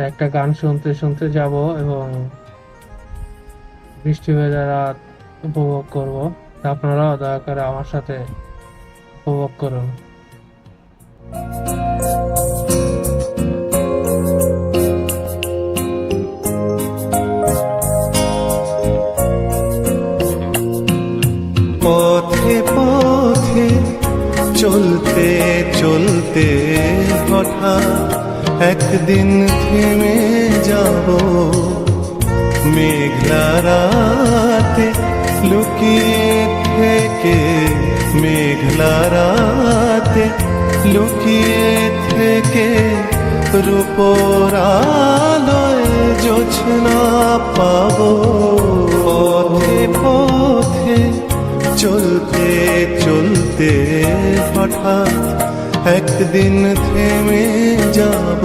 একটা গান শুনতে শুনতে যাব এবং বৃষ্টি ভেজা রাত উপভোগ করব। আপনারাও দয়া করে আমার সাথে উপভোগ করুন। পথে পথে চলতে চলতে হঠাৎ একদিন থেমে যাব, মেঘলা রাতে লুকিয়ে থেকে, মেঘলা রাতে লুকিয়ে থেকে রূপোর আলোয় জোছনা পাবো। পথে পথে চলতে চলতে হঠাৎ একদিন থেমে যাব।